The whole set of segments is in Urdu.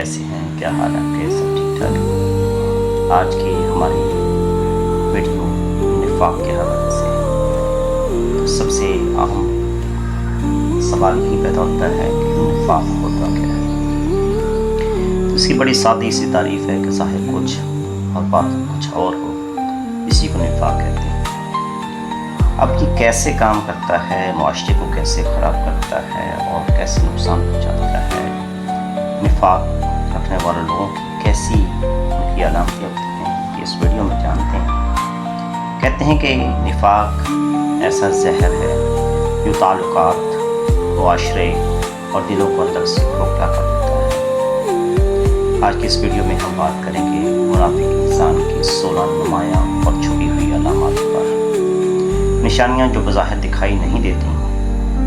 کیسے ہیں؟ کیا حال ہے؟ کہ سب ٹھیک ٹھاک ہے؟ آج کی ہماری ویڈیو نفاق کے حوالے سے ہے۔ تو سب سے اہم سوال یہی پیدا ہوتا ہے کہ نفاق ہوتا کیا ہے؟ تو اس کی بڑی سادی سی تعریف ہے کہ ظاہر کچھ اور باطن کچھ اور ہو، اسی کو نفاق کہتے ہیں۔ اب یہ کیسے کام کرتا ہے، معاشرے کو کیسے خراب کرتا ہے اور کیسے نقصان پہنچاتا ہے، نفاق رکھنے والے لوگوں کی کیسی ان کی علامتیں ہوتی ہیں، یہ اس ویڈیو میں جانتے ہیں۔ کہتے ہیں کہ نفاق ایسا زہر ہے جو تعلقات، معاشرے اور دلوں کو اندر سے کھوکھلا کر دیتا ہے۔ آج کی اس ویڈیو میں ہم بات کریں گے منافق انسان کی 16 نمایاں اور چھپی ہوئی علامات پر، نشانیاں جو بظاہر دکھائی نہیں دیتی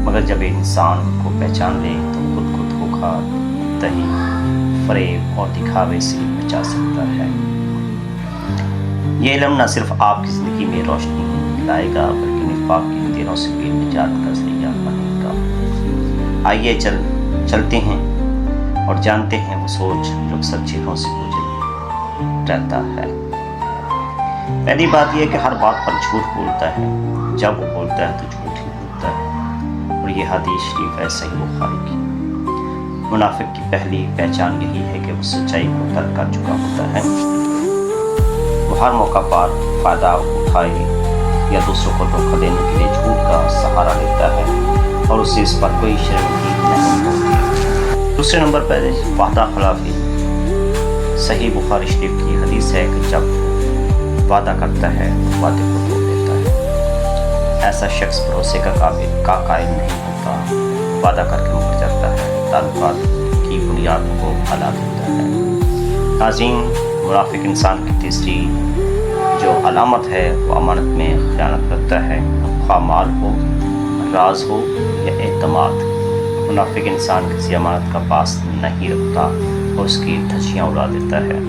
مگر جب انسان کو پہچان لے تو خود کو دھوکہ دہی، فریب اور دکھاوے سے بچا سکتا ہے۔ یہ علم نہ صرف آپ کی زندگی میں روشنی لائے گا بلکہ نفاق کے اندھیروں سے بھی نجات کا ذریعہ بنے گا۔ آئیے چلتے ہیں اور جانتے ہیں وہ سوچ جو اکثر چہروں سے گزر رہتا ہے۔ پہلی بات یہ ہے کہ ہر بات پر جھوٹ بولتا ہے، جب وہ بولتا ہے تو جھوٹ ہی بولتا ہے، اور یہ حدیث شریف ہے صحیح بخاری کی۔ منافق کی پہلی پہچان یہی ہے کہ وہ سچائی کو ترک کر چکا ہوتا ہے۔ وہ ہر موقع پر فائدہ اٹھائے یا دوسروں کو دھوکہ دینے کے لیے جھوٹ کا سہارا لیتا ہے اور اسے اس پر کوئی شرمندگی نہیں ہوتی۔ دوسرے نمبر پر وعدہ خلافی۔ صحیح بخاری شریف کی حدیث ہے کہ جب وعدہ کرتا ہے وعدے کو توڑ دیتا ہے۔ ایسا شخص بھروسے کا قائل نہیں ہوتا، وعدہ کر کے مکر جاتا ہے، تعلقات کی بنیاد کو ہلا دیتا ہے۔ ناظرین، منافق انسان کی تیسری جو علامت ہے وہ امانت میں خیانت کرتا ہے، خواہ مال ہو، راز ہو یا اعتماد۔ منافق انسان کسی امانت کا پاس نہیں رکھتا اور اس کی دھجیاں اڑا دیتا ہے۔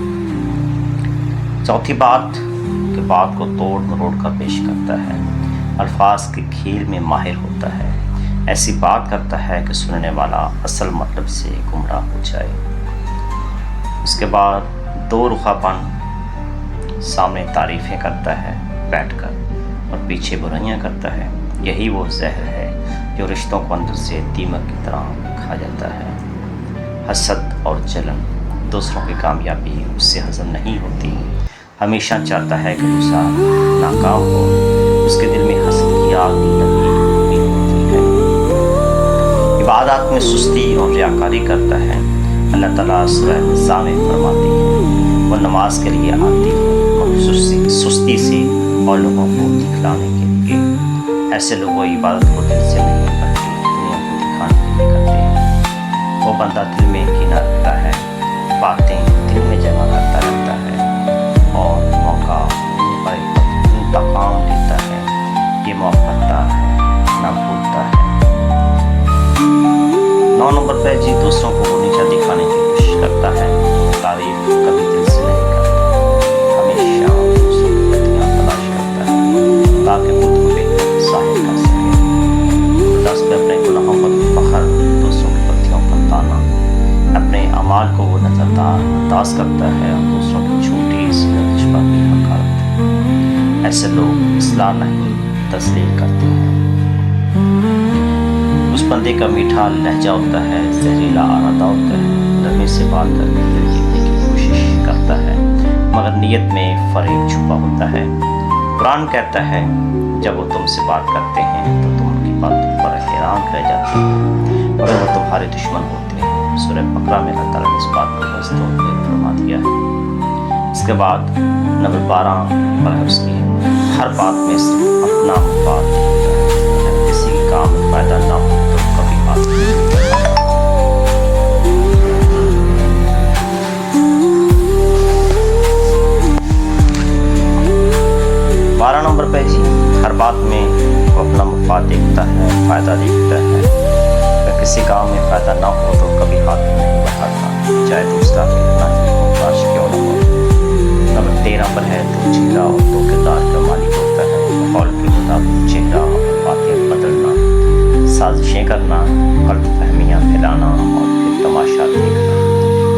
چوتھی بات کہ بات کو توڑ مروڑ کر پیش کرتا ہے، الفاظ کے کھیل میں ماہر ہوتا ہے، ایسی بات کرتا ہے کہ سننے والا اصل مطلب سے گمراہ ہو جائے۔ اس کے بعد دو رخا پن، سامنے تعریفیں کرتا ہے بیٹھ کر اور پیچھے برائیاں کرتا ہے۔ یہی وہ زہر ہے جو رشتوں کو اندر سے دیمک کی طرح کھا جاتا ہے۔ حسد اور جلن، دوسروں کی کامیابی اس سے ہضم نہیں ہوتی، ہمیشہ چاہتا ہے کہ دوسرا ناکام ہو، اس کے دل میں حسد کی آگ لگی ہوتی ہے۔ عبادات میں سستی اور ریاکاری کرتا ہے۔ اللہ تعالیٰ سورہ نساء میں فرماتی ہے وہ نماز کے لیے آتی ہے اور سستی سے اور لوگوں کو دکھلانے کے لیے۔ ایسے لوگ عبادت کو دل سے نہیں بلکہ دنیا کو دکھانے کے لیے کرتے ہیں۔ وہ بندہ دل میں کینہ رکھتا ہے، باتیں دل میں جمع کرتا رہتا ہے اور موقع پر انتقام لیتا ہے۔ یہ موقع ہے نہ بھولتا ہے۔ 9 نمبر پہ دوسروں کو نیچا دکھانے کی کوشش کرتا ہے، تعریف کبھی دل سے نہیں کرتا، ہمیشہ دوسروں کی غلطیاں تلاش کرتا ہے تاکہ خود کو بہتر ظاہر کر سکے۔ 10 پہ اپنے گناہوں پر فخر، دوسروں کی غلطیوں پر تانا، اپنے اعمال کو وہ نظر انداز کرتا ہے اور دوسروں کی چھوٹی سی لغزش پر بھی حقارت۔ ایسے لوگ اصلاح نہیں تذلیل کرتے ہیں۔ اس بندے کا میٹھا لہجہ ہوتا ہے، زہریلا ارادہ ہوتا ہے، نرمی سے بات کر کے دل جیتنے کی کوشش کرتا ہے مگر نیت میں فریب چھپا ہوتا ہے۔ قرآن کہتا ہے جب وہ تم سے بات کرتے ہیں تو تم ان کی باتوں پر حیران رہ جاتے ہیں مگر وہ تمہارے دشمن ہوتے ہیں۔ سورہ بقرہ میں اللہ تعالیٰ نے اس بات کو واضح طور پہ فرما دیا ہے۔ اس کے بعد نمبر 12 پر ہے اس کی ہر بات میں صرف اپنا مفاد ہوتا ہے، جب کسی کے کام میں فائدہ نہ ہو تو کبھی بات نہیں کرتا۔ 12 نمبر پہ ہر بات میں وہ اپنا مفاد دیکھتا ہے، فائدہ دیکھتا ہے۔ اگر کسی کام میں فائدہ نہ ہو تو کبھی ہاتھ نہیں بڑھاتا، چاہے دوسرا کتنا ہی محتاج کیوں نہ ہو۔ نمبر 13 پر ہے تو چہرہ اور دو کردار کا مالک ہوتا ہے، ماحول کے مطابق چہرہ اور باتیں بدلنا، سازشیں کرنا، غلط فہمیاں پھیلانا اور پھر تماشا دیکھنا،